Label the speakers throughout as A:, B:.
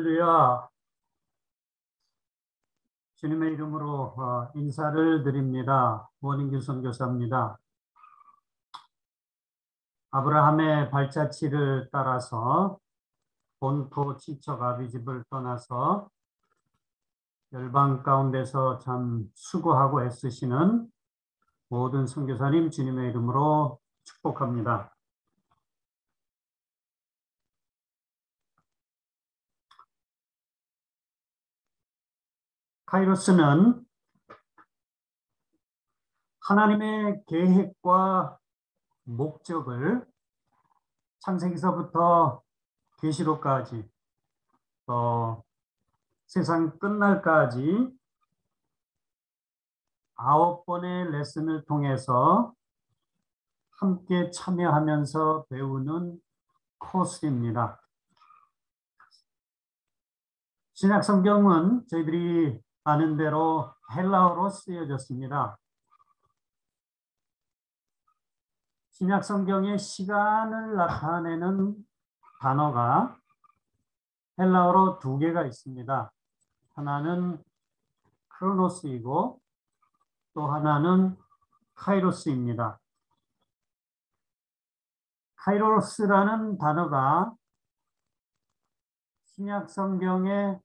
A: 할렐루야. 주님의 이름으로 인사를 드립니다. 원인규 선교사입니다. 아브라함의 발자취를 따라서 본토 친척 아비집을 떠나서 열방 가운데서 참 수고하고 애쓰시는 모든 선교사님 주님의 이름으로 축복합니다. 카이로스는 하나님의 계획과 목적을 창세기서부터 계시록까지 세상 끝날까지 9번의 레슨을 통해서 함께 참여하면서 배우는 코스입니다. 신약 성경은 저희들이 아는 대로 헬라어로 쓰여졌습니다. 신약 성경의 시간을 나타내는 단어가 헬라어로 2개가 있습니다. 하나는 크로노스이고 또 하나는 카이로스입니다. 카이로스라는 단어가 신약 성경에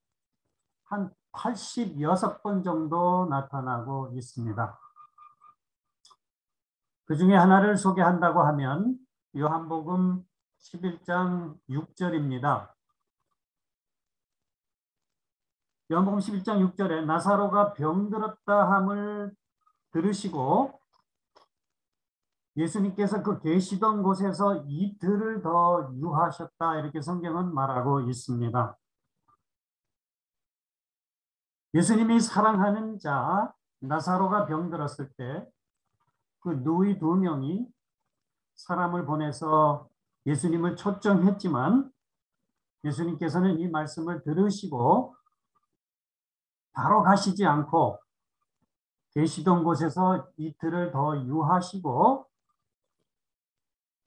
A: 한 86번 정도 나타나고 있습니다. 그 중에 하나를 소개한다고 하면 요한복음 11장 6절입니다. 요한복음 11장 6절에 나사로가 병들었다 함을 들으시고 예수님께서 그 계시던 곳에서 이틀을 더 유하셨다, 이렇게 성경은 말하고 있습니다. 예수님이 사랑하는 자 나사로가 병들었을 때 그 누이 2명이 사람을 보내서 예수님을 초청했지만 예수님께서는 이 말씀을 들으시고 바로 가시지 않고 계시던 곳에서 이틀을 더 유하시고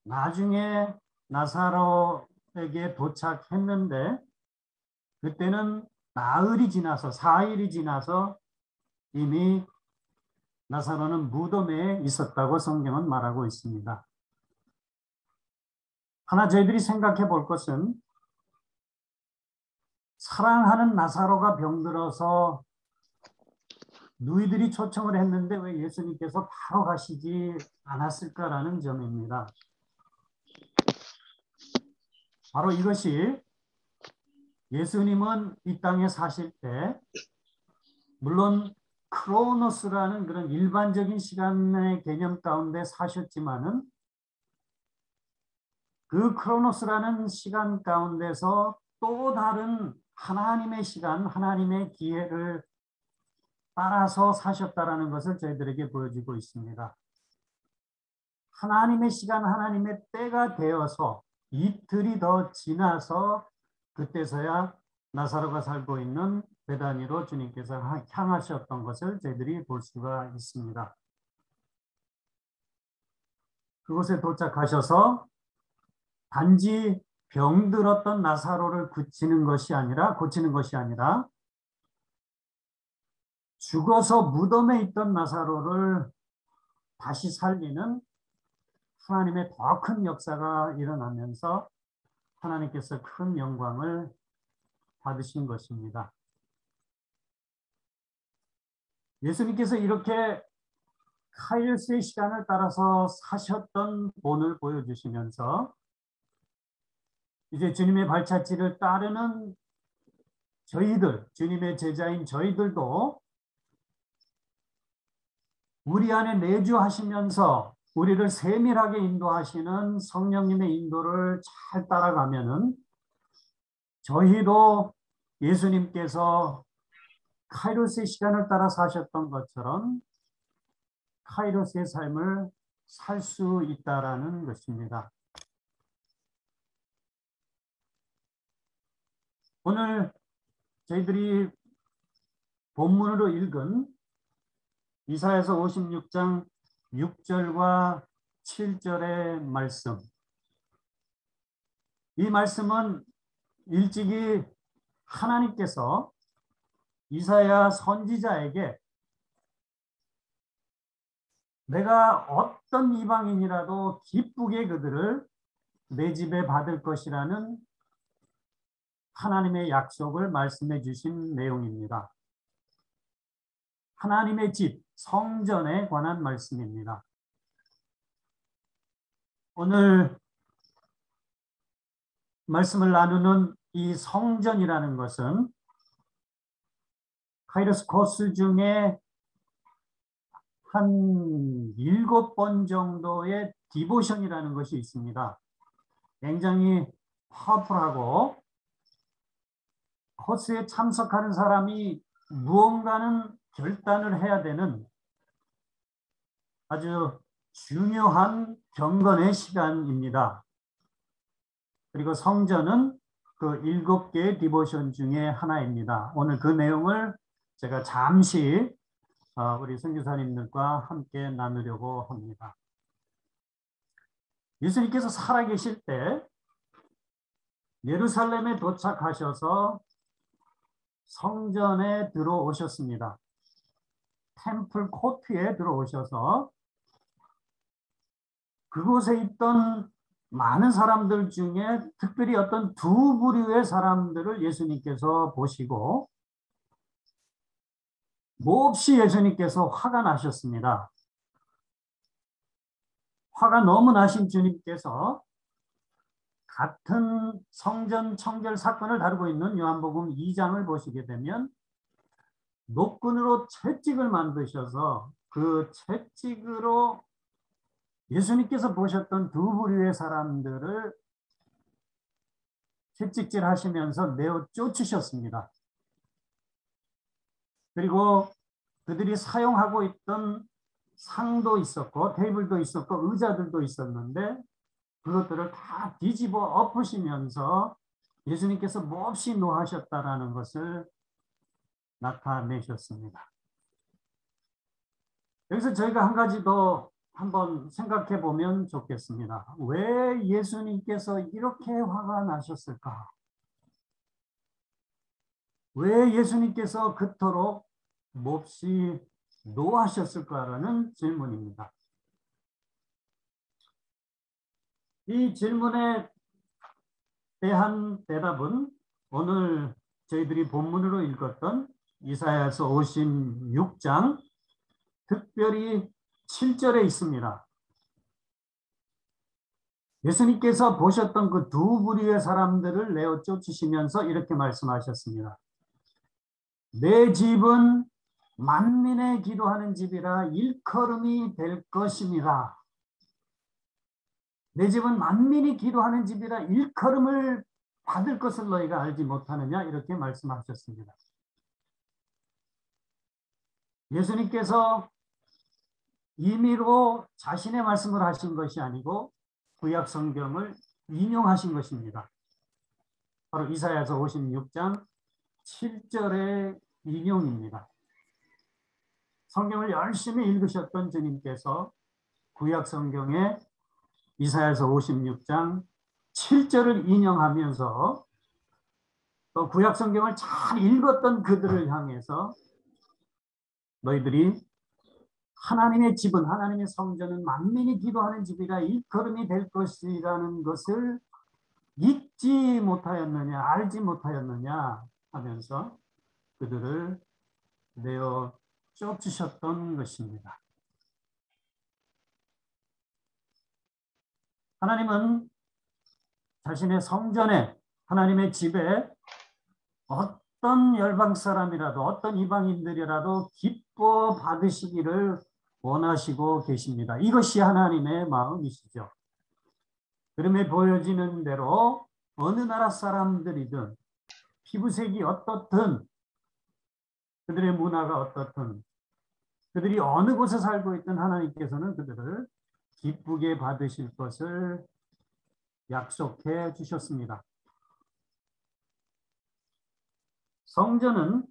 A: 나중에 나사로에게 도착했는데 그때는 나흘이 지나서 4일이 지나서 이미 나사로는 무덤에 있었다고 성경은 말하고 있습니다. 하나 저희들이 생각해 볼 것은 사랑하는 나사로가 병들어서 누이들이 초청을 했는데 왜 예수님께서 바로 가시지 않았을까라는 점입니다. 바로 이것이 예수님은 이 땅에 사실 때 물론 크로노스라는 그런 일반적인 시간의 개념 가운데 사셨지만은 그 크로노스라는 시간 가운데서 또 다른 하나님의 시간, 하나님의 기회를 따라서 사셨다라는 것을 저희들에게 보여주고 있습니다. 하나님의 시간, 하나님의 때가 되어서 이틀이 더 지나서 그때서야 나사로가 살고 있는 베다니로 주님께서 향하셨던 것을 저희들이 볼 수가 있습니다. 그곳에 도착하셔서 단지 병들었던 나사로를 고치는 것이 아니라 죽어서 무덤에 있던 나사로를 다시 살리는 하나님의 더 큰 역사가 일어나면서 하나님께서 큰 영광을 받으신 것입니다. 예수님께서 이렇게 카이로스의 시간을 따라서 사셨던 본을 보여주시면서 이제 주님의 발자취를 따르는 저희들, 주님의 제자인 저희들도 우리 안에 내주하시면서 우리를 세밀하게 인도하시는 성령님의 인도를 잘 따라가면은 저희도 예수님께서 카이로스의 시간을 따라 사셨던 것처럼 카이로스의 삶을 살 수 있다라는 것입니다. 오늘 저희들이 본문으로 읽은 이사야서 56장 6절과 7절의 말씀, 이 말씀은 일찍이 하나님께서 이사야 선지자에게 내가 어떤 이방인이라도 기쁘게 그들을 내 집에 받을 것이라는 하나님의 약속을 말씀해 주신 내용입니다. 하나님의 집, 성전에 관한 말씀입니다. 오늘 말씀을 나누는 이 성전이라는 것은 카이로스 코스 중에 한 7번 정도의 디보션이라는 것이 있습니다. 굉장히 파워풀하고 코스에 참석하는 사람이 무언가는 결단을 해야 되는 아주 중요한 경건의 시간입니다. 그리고 성전은 그 7개의 디보션 중에 하나입니다. 오늘 그 내용을 제가 잠시 우리 선교사님들과 함께 나누려고 합니다. 예수님께서 살아계실 때 예루살렘에 도착하셔서 성전에 들어오셨습니다. 템플 코트에 들어오셔서 그곳에 있던 많은 사람들 중에 특별히 어떤 두 부류의 사람들을 예수님께서 보시고 몹시 예수님께서 화가 나셨습니다. 화가 너무 나신 주님께서 같은 성전 청결 사건을 다루고 있는 요한복음 2장을 보시게 되면 노끈으로 채찍을 만드셔서 그 채찍으로 예수님께서 보셨던 두 부류의 사람들을 채찍질 하시면서 내어 쫓으셨습니다. 그리고 그들이 사용하고 있던 상도 있었고 테이블도 있었고 의자들도 있었는데 그것들을 다 뒤집어 엎으시면서 예수님께서 몹시 노하셨다라는 것을 나타내셨습니다. 여기서 저희가 한 가지 더 한번 생각해 보면 좋겠습니다. 왜 예수님께서 이렇게 화가 나셨을까? 왜 예수님께서 그토록 몹시 노하셨을까라는 질문입니다. 이 질문에 대한 대답은 오늘 저희들이 본문으로 읽었던 이사야서 56장 특별히 7절에 있습니다. 예수님께서 보셨던 그 두 부류의 사람들을 내어 쫓으시면서 이렇게 말씀하셨습니다. 내 집은 만민의 기도하는 집이라 일컬음이 될 것입니다. 내 집은 만민이 기도하는 집이라 일컬음을 받을 것을 너희가 알지 못하느냐 이렇게 말씀하셨습니다. 예수님께서 임의로 자신의 말씀을 하신 것이 아니고 구약 성경을 인용하신 것입니다. 바로 이사야서 56장 7절의 인용입니다. 성경을 열심히 읽으셨던 주님께서 구약 성경에 이사야서 56장 7절을 인용하면서 또 구약 성경을 잘 읽었던 그들을 향해서 너희들이 하나님의 집은 하나님의 성전은 만민이 기도하는 집이라 일컬음이 될 것이라는 것을 잊지 못하였느냐 알지 못하였느냐 하면서 그들을 내어 쫓으셨던 것입니다. 하나님은 자신의 성전에 하나님의 집에 어떤 열방 사람이라도 어떤 이방인들이라도 기뻐 받으시기를 원하시고 계십니다. 이것이 하나님의 마음이시죠. 그럼에 보여지는 대로 어느 나라 사람들이든 피부색이 어떻든 그들의 문화가 어떻든 그들이 어느 곳에 살고 있든 하나님께서는 그들을 기쁘게 받으실 것을 약속해 주셨습니다. 성전은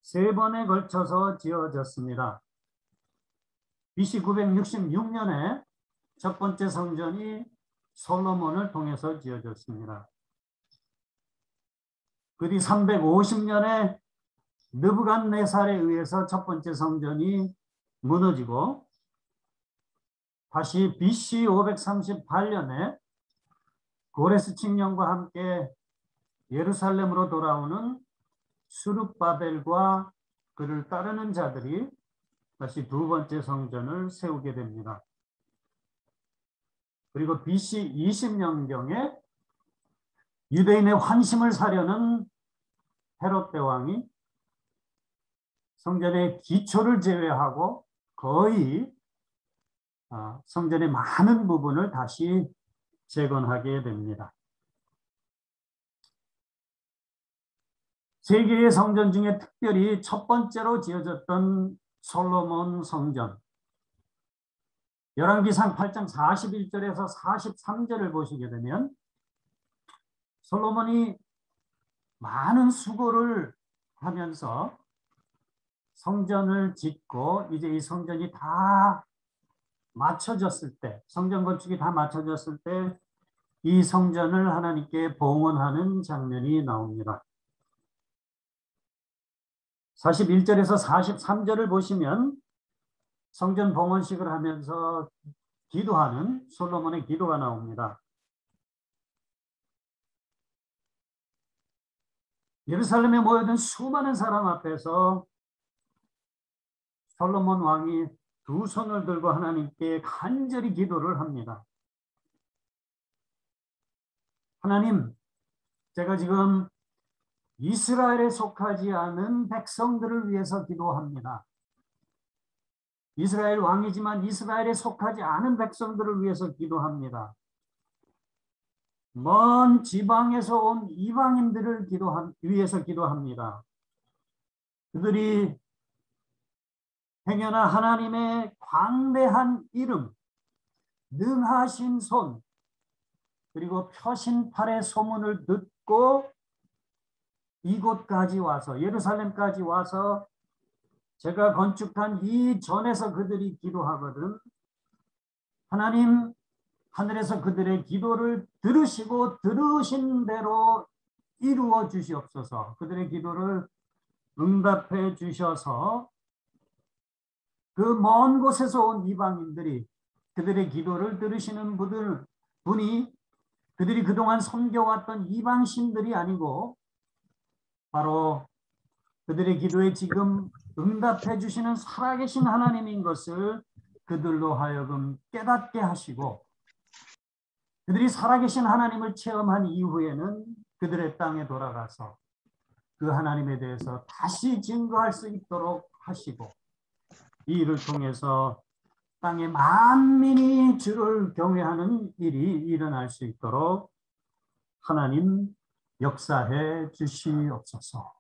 A: 3번에 걸쳐서 지어졌습니다. BC 966년에 첫 번째 성전이 솔로몬을 통해서 지어졌습니다. 그 뒤 350년에 느부갓네살에 의해서 첫 번째 성전이 무너지고 다시 BC 538년에 고레스 칙령과 함께 예루살렘으로 돌아오는 수룹바벨과 그를 따르는 자들이 다시 두 번째 성전을 세우게 됩니다. 그리고 BC 20년경에 유대인의 환심을 사려는 헤롯 대왕이 성전의 기초를 제외하고 거의 성전의 많은 부분을 다시 재건하게 됩니다. 세 개의 성전 중에 특별히 첫 번째로 지어졌던 솔로몬 성전, 열왕기상 8장 41절에서 43절을 보시게 되면 솔로몬이 많은 수고를 하면서 성전을 짓고 이제 이 성전이 다 맞춰졌을 때, 성전 건축이 다 맞춰졌을 때 이 성전을 하나님께 봉헌하는 장면이 나옵니다. 41절에서 43절을 보시면 성전 봉헌식을 하면서 기도하는 솔로몬의 기도가 나옵니다. 예루살렘에 모여든 수많은 사람 앞에서 솔로몬 왕이 두 손을 들고 하나님께 간절히 기도를 합니다. 하나님, 제가 지금 이스라엘에 속하지 않은 백성들을 위해서 기도합니다. 이스라엘 왕이지만 이스라엘에 속하지 않은 백성들을 위해서 기도합니다. 먼 지방에서 온 이방인들을 위해서 기도합니다. 그들이 행여나 하나님의 광대한 이름, 능하신 손, 그리고 펴신 팔의 소문을 듣고 이곳까지 와서 예루살렘까지 와서 제가 건축한 이 전에서 그들이 기도하거든 하나님 하늘에서 그들의 기도를 들으시고 들으신 대로 이루어 주시옵소서. 그들의 기도를 응답해 주셔서 그 먼 곳에서 온 이방인들이 그들의 기도를 들으시는 분이 그들이 그동안 섬겨왔던 이방신들이 아니고 바로 그들의 기도에 지금 응답해 주시는 살아계신 하나님인 것을 그들로 하여금 깨닫게 하시고 그들이 살아계신 하나님을 체험한 이후에는 그들의 땅에 돌아가서 그 하나님에 대해서 다시 증거할 수 있도록 하시고 이 일을 통해서 땅의 만민이 주를 경외하는 일이 일어날 수 있도록 하나님 역사해 주시옵소서.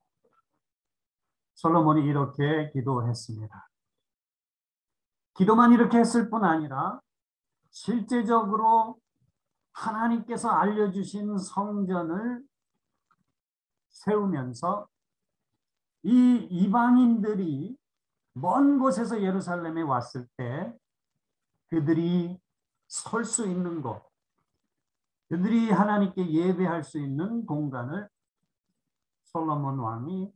A: 솔로몬이 이렇게 기도했습니다. 기도만 이렇게 했을 뿐 아니라 실제적으로 하나님께서 알려주신 성전을 세우면서 이 이방인들이 먼 곳에서 예루살렘에 왔을 때 그들이 설 수 있는 곳, 그들이 하나님께 예배할 수 있는 공간을 솔로몬 왕이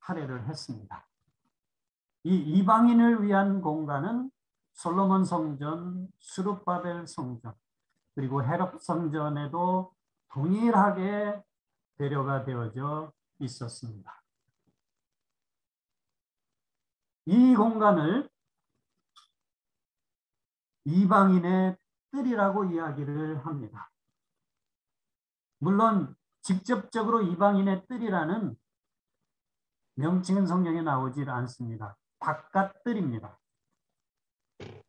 A: 할애를 했습니다. 이 이방인을 위한 공간은 솔로몬 성전, 스룹바벨 성전, 그리고 헤롯 성전에도 동일하게 배려가 되어져 있었습니다. 이 공간을 이방인의 뜰이라고 이야기를 합니다. 물론 직접적으로 이방인의 뜰이라는 명칭은 성경에 나오질 않습니다. 바깥뜰입니다.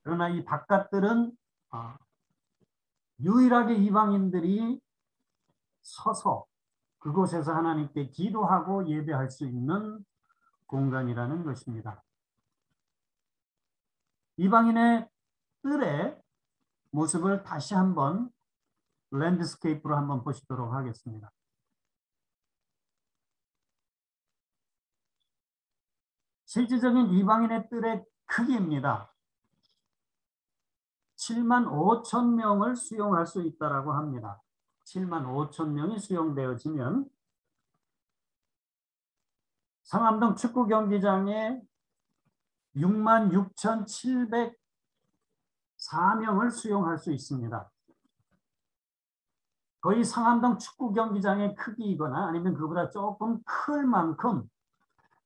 A: 그러나 이 바깥뜰은 유일하게 이방인들이 서서 그곳에서 하나님께 기도하고 예배할 수 있는 공간이라는 것입니다. 이방인의 뜰의 모습을 다시 한번 랜드스케이프로 한번 보시도록 하겠습니다. 실질적인 이방인의 뜰의 크기입니다. 7만 5천 명을 수용할 수 있다라고 합니다. 7만 5천 명이 수용되어지면 상암동 축구 경기장에 66,704명을 수용할 수 있습니다. 거의 상암동 축구 경기장의 크기이거나 아니면 그보다 조금 클 만큼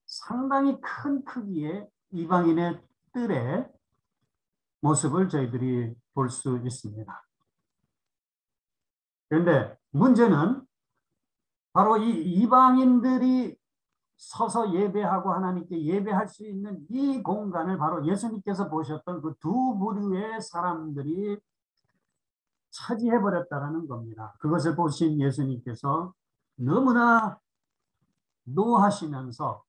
A: 상당히 큰 크기의 이방인의 뜰의 모습을 저희들이 볼 수 있습니다. 그런데 문제는 바로 이 이방인들이 서서 예배하고 하나님께 예배할 수 있는 이 공간을 바로 예수님께서 보셨던 그 두 부류의 사람들이 차지해버렸다는 겁니다. 그것을 보신 예수님께서 너무나 노하시면서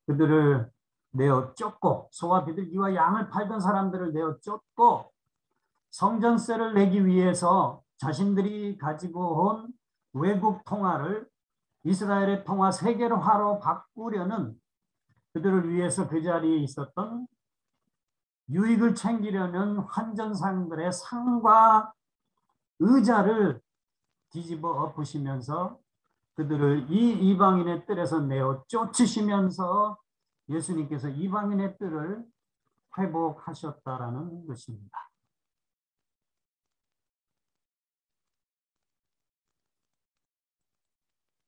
A: 그들을 내어 쫓고, 소와 비둘기와 양을 팔던 사람들을 내어 쫓고 성전세를 내기 위해서 자신들이 가지고 온 외국 통화를 이스라엘의 통화 세계화로 바꾸려는, 그들을 위해서 그 자리에 있었던 유익을 챙기려는 환전상들의 상과 의자를 뒤집어 엎으시면서 그들을 이 이방인의 뜰에서 내어 쫓으시면서 예수님께서 이방인의 뜰을 회복하셨다라는 것입니다.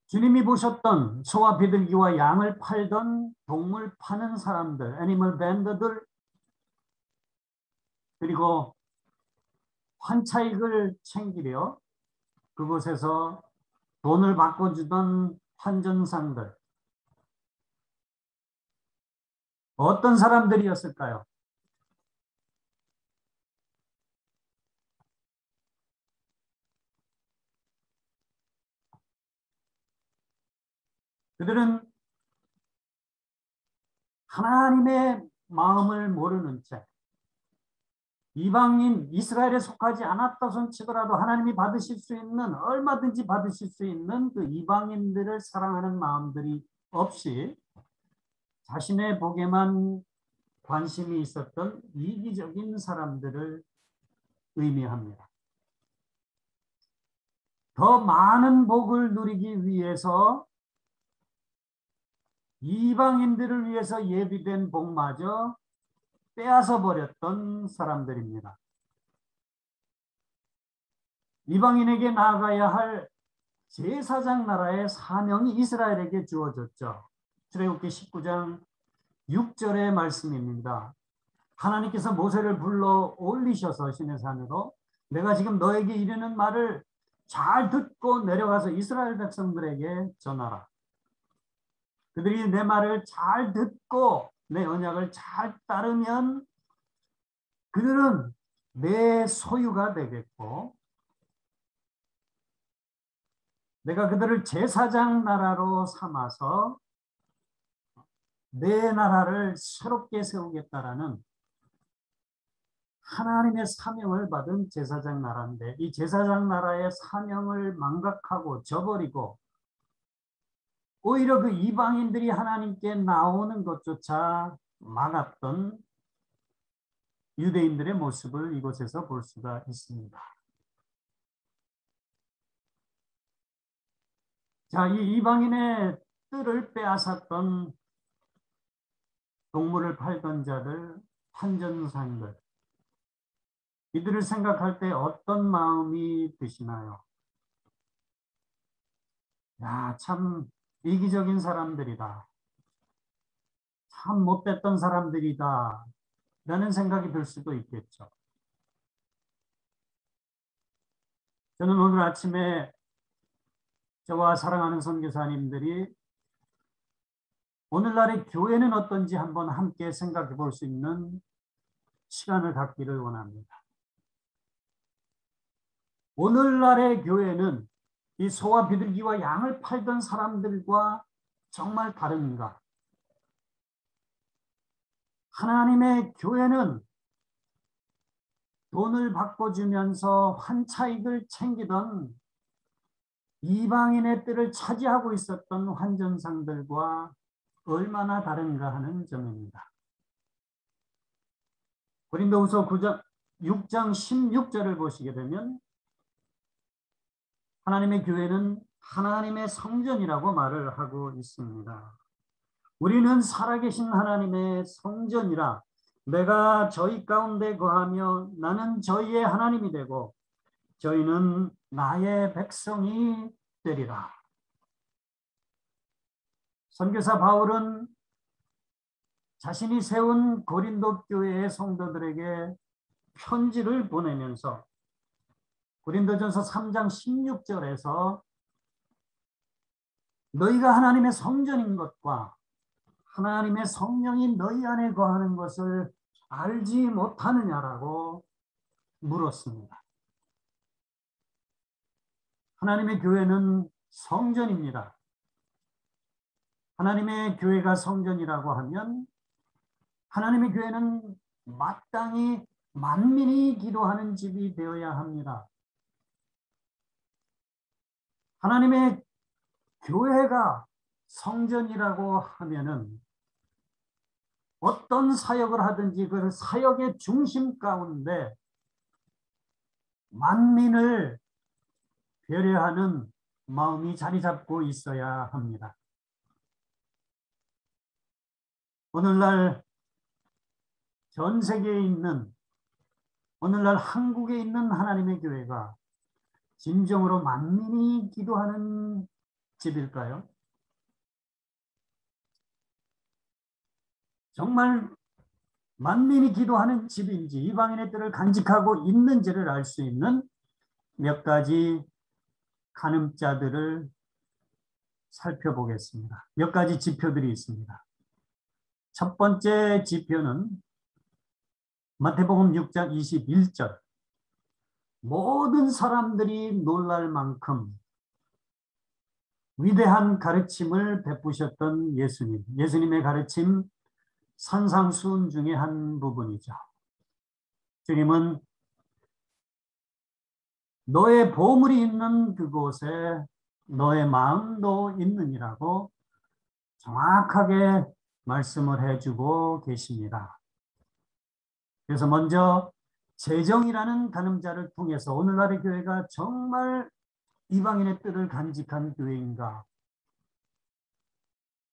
A: 주님이 보셨던 소와 비둘기와 양을 팔던 동물 파는 사람들, 애니멀 밴더들, 그리고 환차익을 챙기려 그곳에서 돈을 바꿔주던 환전상들, 어떤 사람들이었을까요? 그들은 하나님의 마음을 모르는 채 이방인 이스라엘에 속하지 않았다 손치더라도 하나님이 받으실 수 있는, 얼마든지 받으실 수 있는 그 이방인들을 사랑하는 마음들이 없이 자신의 복에만 관심이 있었던 이기적인 사람들을 의미합니다. 더 많은 복을 누리기 위해서 이방인들을 위해서 예비된 복마저 빼앗아 버렸던 사람들입니다. 이방인에게 나아가야 할 제사장 나라의 사명이 이스라엘에게 주어졌죠. 출애굽기 19장 6절의 말씀입니다. 하나님께서 모세를 불러 올리셔서 시내 산으로 내가 지금 너에게 이르는 말을 잘 듣고 내려가서 이스라엘 백성들에게 전하라. 그들이 내 말을 잘 듣고 내 언약을 잘 따르면 그들은 내 소유가 되겠고 내가 그들을 제사장 나라로 삼아서 내 나라를 새롭게 세우겠다라는 하나님의 사명을 받은 제사장 나라인데, 이 제사장 나라의 사명을 망각하고 저버리고 오히려 그 이방인들이 하나님께 나오는 것조차 막았던 유대인들의 모습을 이곳에서 볼 수가 있습니다. 자, 이 이방인의 뜰을 빼앗았던 동물을 팔던 자들, 환전상들, 이들을 생각할 때 어떤 마음이 드시나요? 야, 참 이기적인 사람들이다. 참 못됐던 사람들이다. 라는 생각이 들 수도 있겠죠. 저는 오늘 아침에 저와 사랑하는 선교사님들이 오늘날의 교회는 어떤지 한번 함께 생각해 볼 수 있는 시간을 갖기를 원합니다. 오늘날의 교회는 이 소와 비둘기와 양을 팔던 사람들과 정말 다른가? 하나님의 교회는 돈을 바꿔주면서 환차익을 챙기던 이방인의 뜰을 차지하고 있었던 환전상들과 얼마나 다른가 하는 점입니다. 고린도후서 6장 16절을 보시게 되면 하나님의 교회는 하나님의 성전이라고 말을 하고 있습니다. 우리는 살아계신 하나님의 성전이라 내가 저희 가운데 거하며 나는 저희의 하나님이 되고 저희는 나의 백성이 되리라. 선교사 바울은 자신이 세운 고린도 교회의 성도들에게 편지를 보내면서 고린도전서 3장 16절에서 너희가 하나님의 성전인 것과 하나님의 성령이 너희 안에 거하는 것을 알지 못하느냐라고 물었습니다. 하나님의 교회는 성전입니다. 하나님의 교회가 성전이라고 하면 하나님의 교회는 마땅히 만민이 기도하는 집이 되어야 합니다. 하나님의 교회가 성전이라고 하면은 어떤 사역을 하든지 그 사역의 중심 가운데 만민을 배려하는 마음이 자리 잡고 있어야 합니다. 오늘날 전 세계에 있는, 오늘날 한국에 있는 하나님의 교회가 진정으로 만민이 기도하는 집일까요? 정말 만민이 기도하는 집인지 이방인의 뜻을 간직하고 있는지를 알 수 있는 몇 가지 가늠자들을 살펴보겠습니다. 몇 가지 지표들이 있습니다. 첫 번째 지표는 마태복음 6장 21절. 모든 사람들이 놀랄 만큼 위대한 가르침을 베푸셨던 예수님. 예수님의 가르침 산상수훈 중에 한 부분이죠. 주님은 너의 보물이 있는 그곳에 너의 마음도 있느니라고 정확하게 말씀을 해주고 계십니다. 그래서 먼저 재정이라는 가늠자를 통해서 오늘날의 교회가 정말 이방인의 뜻을 간직한 교회인가,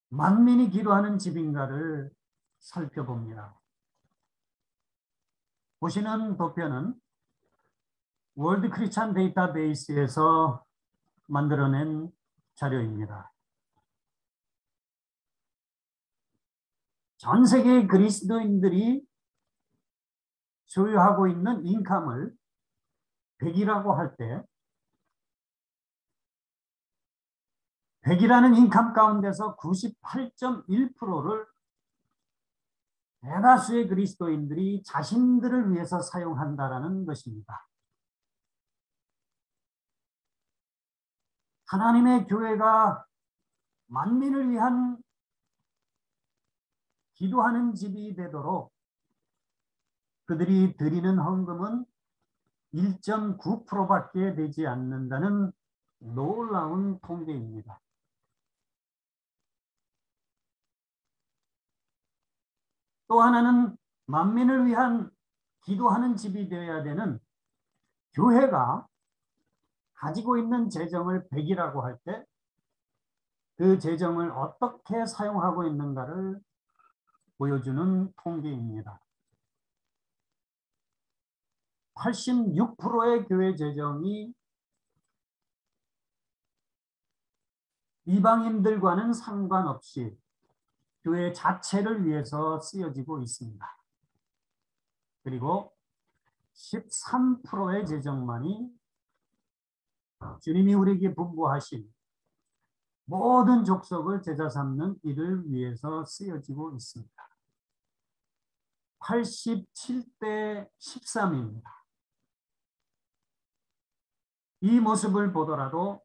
A: 만민이 기도하는 집인가를 살펴봅니다. 보시는 도표는 월드 크리스찬 데이터베이스에서 만들어낸 자료입니다. 전 세계의 그리스도인들이 소유하고 있는 인컴을 100이라고 할 때 100이라는 인컴 가운데서 98.1%를 대다수의 그리스도인들이 자신들을 위해서 사용한다라는 것입니다. 하나님의 교회가 만민을 위한 기도하는 집이 되도록 그들이 드리는 헌금은 1.9%밖에 되지 않는다는 놀라운 통계입니다. 또 하나는 만민을 위한 기도하는 집이 되어야 되는 교회가 가지고 있는 재정을 100이라고 할 때 그 재정을 어떻게 사용하고 있는가를 보여주는 통계입니다. 86%의 교회 재정이 이방인들과는 상관없이 교회 자체를 위해서 쓰여지고 있습니다. 그리고 13%의 재정만이 주님이 우리에게 분부하신 모든 족속을 제자 삼는 일을 위해서 쓰여지고 있습니다. 87대 13입니다. 이 모습을 보더라도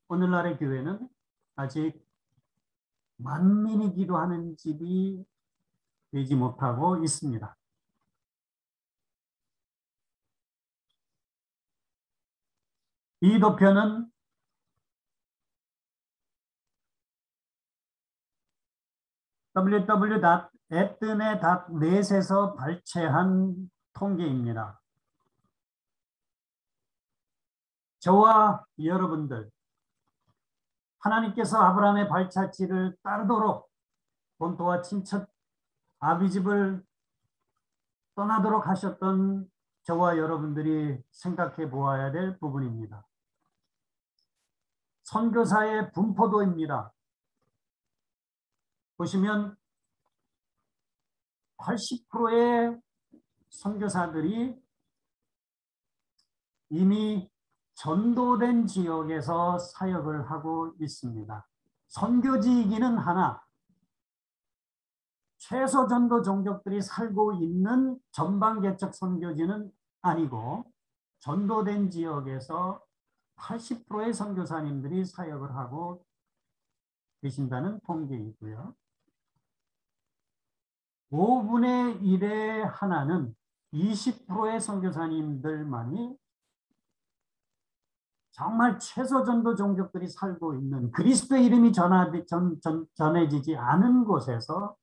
A: 오늘날의 교회는 아직 만민이 기도하는 집이 되지 못하고 있습니다. 이 도표는 www.ethne.net에서 발췌한 통계입니다. 저와 여러분들, 하나님께서 아브라함의 발자취를 따르도록 본토와 친척 아비집을 떠나도록 하셨던 저와 여러분들이 생각해 보아야 될 부분입니다. 선교사의 분포도입니다. 보시면 80%의 선교사들이 이미 전도된 지역에서 사역을 하고 있습니다. 선교지이기는 하나 최소 전도 종족들이 살고 있는 전방개척 선교지는 아니고 전도된 지역에서 80%의 선교사님들이 사역을 하고 계신다는 통계이고요. 5분의 1의 하나는 20%의 선교사님들만이 정말 최소 전도 종족들이 살고 있는 그리스도의 이름이 전해지지 않은 곳에서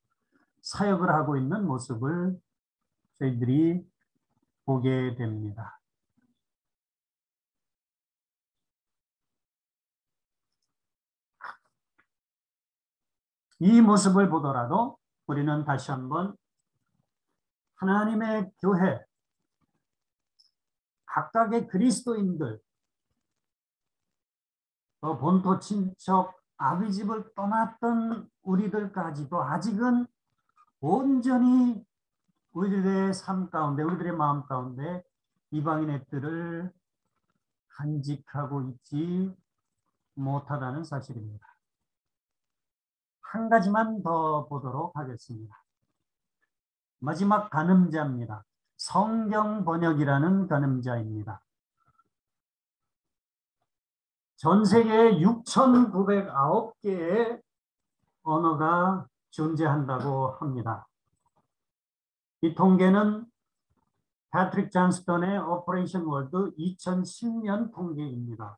A: 사역을 하고 있는 모습을 저희들이 보게 됩니다. 이 모습을 보더라도 우리는 다시 한번 하나님의 교회, 각각의 그리스도인들, 본토 친척 아비집을 떠났던 우리들까지도 아직은 온전히 우리들의 삶 가운데, 우리들의 마음 가운데 이방인의 뜻을 간직하고 있지 못하다는 사실입니다. 한 가지만 더 보도록 하겠습니다. 마지막 간음자입니다. 성경 번역이라는 간음자입니다. 전 세계에 6,909개의 언어가 존재한다고 합니다. 이 통계는 패트릭 존스턴의 오퍼레이션 월드 2010년 통계입니다.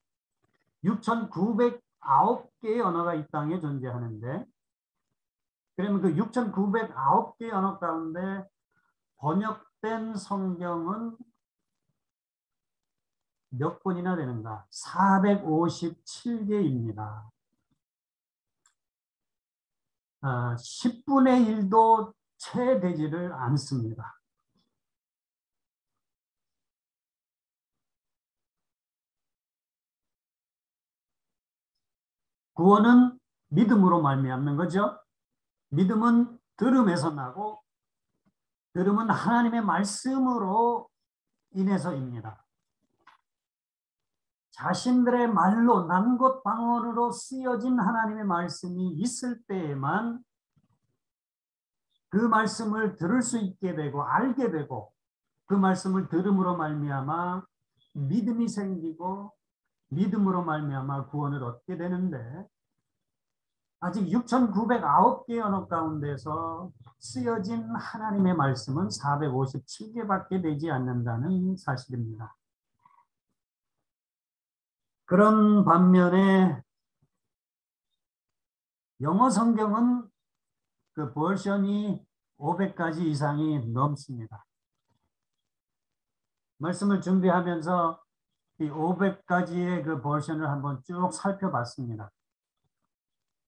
A: 6,909개의 언어가 이 땅에 존재하는데 그러면 그 6,909개의 언어 가운데 번역된 성경은 몇 권이나 되는가? 457개입니다. 10분의 1도 채 되지를 않습니다. 구원은 믿음으로 말미암는 거죠. 믿음은 들음에서 나고 들음은 하나님의 말씀으로 인해서입니다. 자신들의 말로 남곳 방언으로 쓰여진 하나님의 말씀이 있을 때에만 그 말씀을 들을 수 있게 되고 알게 되고 그 말씀을 들음으로 말미암아 믿음이 생기고 믿음으로 말미암아 구원을 얻게 되는데 아직 6,909개의 언어 가운데서 쓰여진 하나님의 말씀은 457개밖에 되지 않는다는 사실입니다. 그런 반면에 영어 성경은 그 버전이 500가지 이상이 넘습니다. 말씀을 준비하면서 이 500가지의 그 버전을 한번 쭉 살펴봤습니다.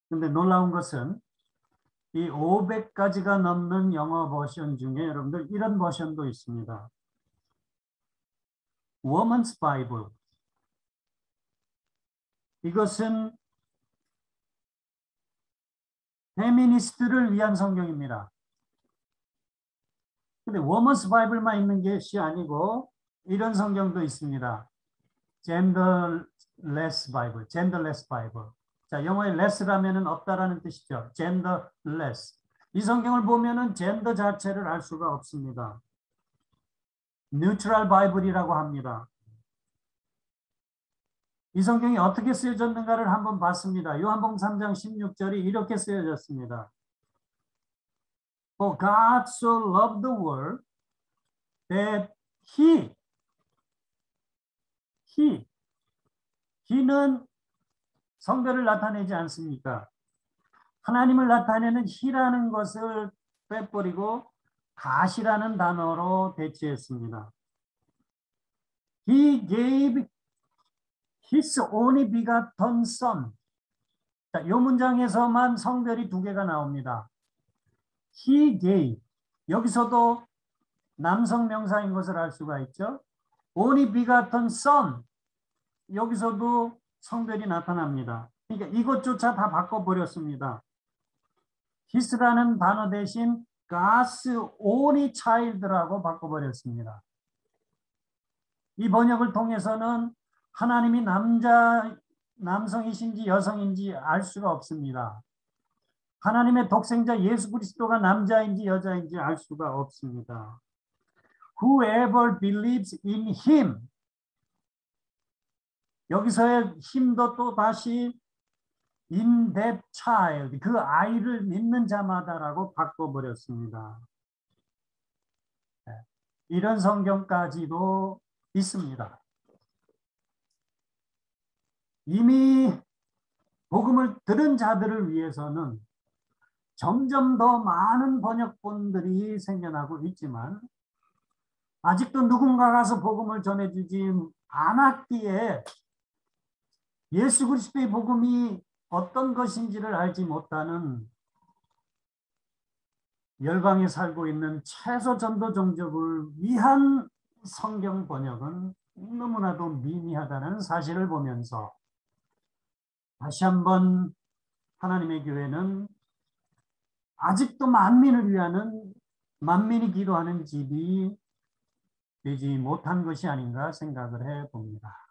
A: 근데 놀라운 것은 이 500가지가 넘는 영어 버전 중에 여러분들 이런 버전도 있습니다. Woman's Bible. 이것은 페미니스트를 위한 성경입니다. 근데 Woman's Bible만 있는 것이 아니고 이런 성경도 있습니다. Genderless Bible, Genderless Bible. 자, 영어의 less라면은 없다라는 뜻이죠. Genderless. 이 성경을 보면은 젠더 자체를 알 수가 없습니다. Neutral Bible이라고 합니다. 이 성경이 어떻게 쓰여졌는가를 한번 봤습니다. 요한복음 3장 16절이 이렇게 쓰여졌습니다. For God so loved the world that He는 성별을 나타내지 않습니까? 하나님을 나타내는 He라는 것을 빼버리고 God이라는 단어로 대체했습니다. He gave His only begotten Son. 자, 이 문장에서만 성별이 두 개가 나옵니다. He gave. 여기서도 남성 명사인 것을 알 수가 있죠. only begotten son. 여기서도 성별이 나타납니다. 그러니까 이것조차 다 바꿔버렸습니다. his라는 단어 대신 God's only child라고 바꿔버렸습니다. 이 번역을 통해서는 하나님이 남성이신지 여성인지 알 수가 없습니다. 하나님의 독생자 예수 그리스도가 남자인지 여자인지 알 수가 없습니다. Whoever believes in him. 여기서의 힘도 또 다시 in that child, 그 아이를 믿는 자마다라고 바꿔버렸습니다. 이런 성경까지도 있습니다. 이미 복음을 들은 자들을 위해서는 점점 더 많은 번역본들이 생겨나고 있지만 아직도 누군가 가서 복음을 전해주지 않았기에 예수 그리스도의 복음이 어떤 것인지를 알지 못하는 열방에 살고 있는 최소 전도 종족을 위한 성경 번역은 너무나도 미미하다는 사실을 보면서 다시 한번 하나님의 교회는 아직도 만민을 위하는 만민이 기도하는 집이 되지 못한 것이 아닌가 생각을 해봅니다.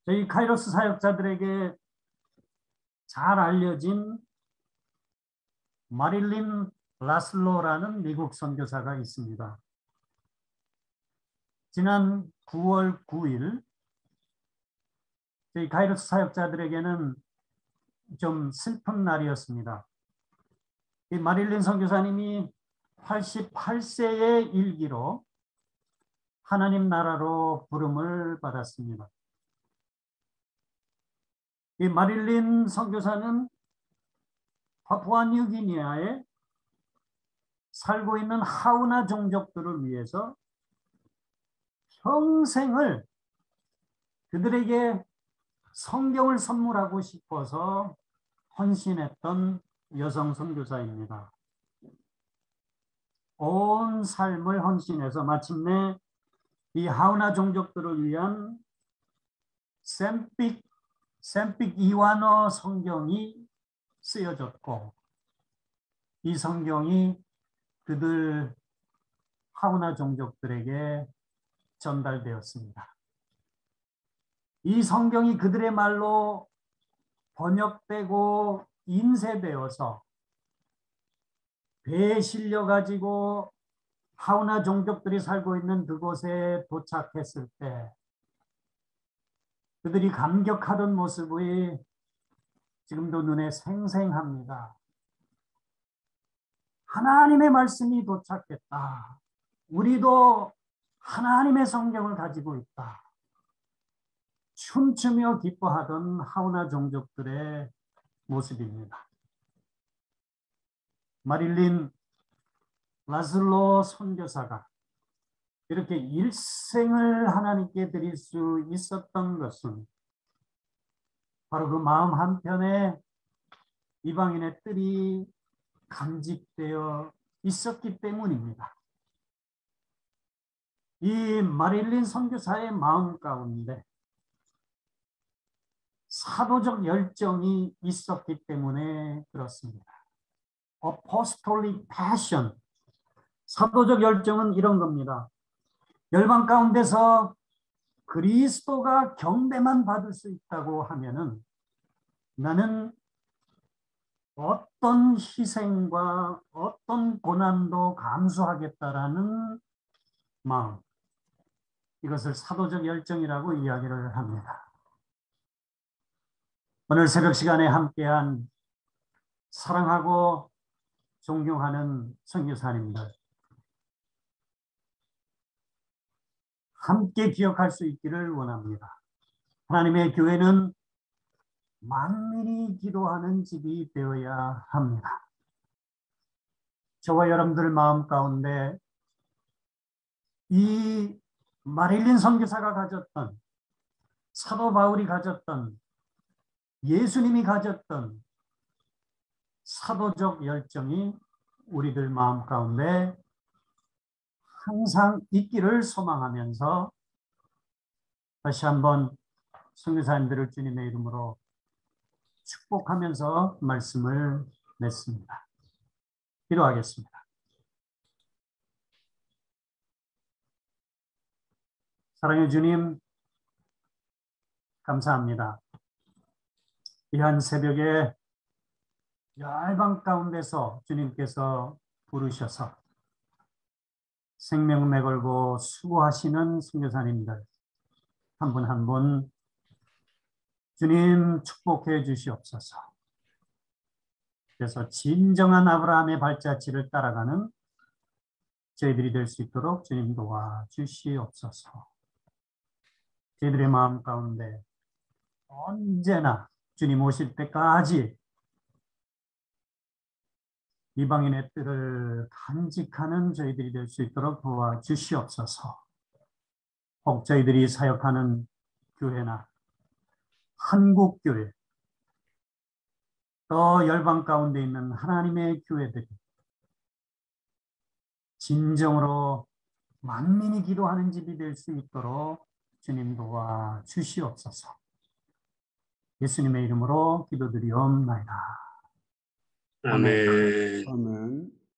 A: 저희 카이로스 사역자들에게 잘 알려진 마릴린 라슬로라는 미국 선교사가 있습니다. 지난 9월 9일 저희 카이로스 사역자들에게는 좀 슬픈 날이었습니다. 이 마릴린 선교사님이 88세의 일기로 하나님 나라로 부름을 받았습니다. 이 마릴린 선교사는 파푸아뉴기니아에 살고 있는 하우나 종족들을 위해서 평생을 그들에게 성경을 선물하고 싶어서 헌신했던 여성 선교사입니다. 온 삶을 헌신해서 마침내 이 하우나 종족들을 위한 샘픽 이완어 성경이 쓰여졌고 이 성경이 그들 하우나 종족들에게 전달되었습니다. 이 성경이 그들의 말로 번역되고 인쇄되어서 배에 실려가지고 하우나 종족들이 살고 있는 그곳에 도착했을 때 그들이 감격하던 모습이 지금도 눈에 생생합니다. 하나님의 말씀이 도착했다. 우리도 하나님의 성경을 가지고 있다. 춤추며 기뻐하던 하우나 종족들의 모습입니다. 마릴린 라슬로 선교사가 이렇게 일생을 하나님께 드릴 수 있었던 것은 바로 그 마음 한편에 이방인의 뜰이 간직되어 있었기 때문입니다. 이 마릴린 선교사의 마음 가운데 사도적 열정이 있었기 때문에 그렇습니다. Apostolic passion. 사도적 열정은 이런 겁니다. 열방 가운데서 그리스도가 경배만 받을 수 있다고 하면은 나는 어떤 희생과 어떤 고난도 감수하겠다라는 마음. 이것을 사도적 열정이라고 이야기를 합니다. 오늘 새벽 시간에 함께한 사랑하고 존경하는 선교사님들 함께 기억할 수 있기를 원합니다. 하나님의 교회는 만민이 기도하는 집이 되어야 합니다. 저와 여러분들 마음 가운데 이 마릴린 선교사가 가졌던, 사도 바울이 가졌던, 예수님이 가졌던 사도적 열정이 우리들 마음 가운데 항상 있기를 소망하면서 다시 한번 선교사님들을 주님의 이름으로 축복하면서 말씀을 맺습니다. 기도하겠습니다. 사랑의 주님, 감사합니다. 이한 새벽에 열방 가운데서 주님께서 부르셔서 생명 내걸고 수고하시는 선교사님들 한 분 한 분 주님 축복해 주시옵소서. 그래서 진정한 아브라함의 발자취를 따라가는 저희들이 될 수 있도록 주님 도와주시옵소서. 저희들의 마음 가운데 언제나 주님 오실 때까지 이방인의 뜻을 간직하는 저희들이 될 수 있도록 도와주시옵소서. 혹 저희들이 사역하는 교회나 한국교회, 또 열방 가운데 있는 하나님의 교회들이 진정으로 만민이 기도하는 집이 될 수 있도록 주님 도와주시옵소서. 예수님의 이름으로 기도드리옵나이다.
B: 아멘.
C: 아멘.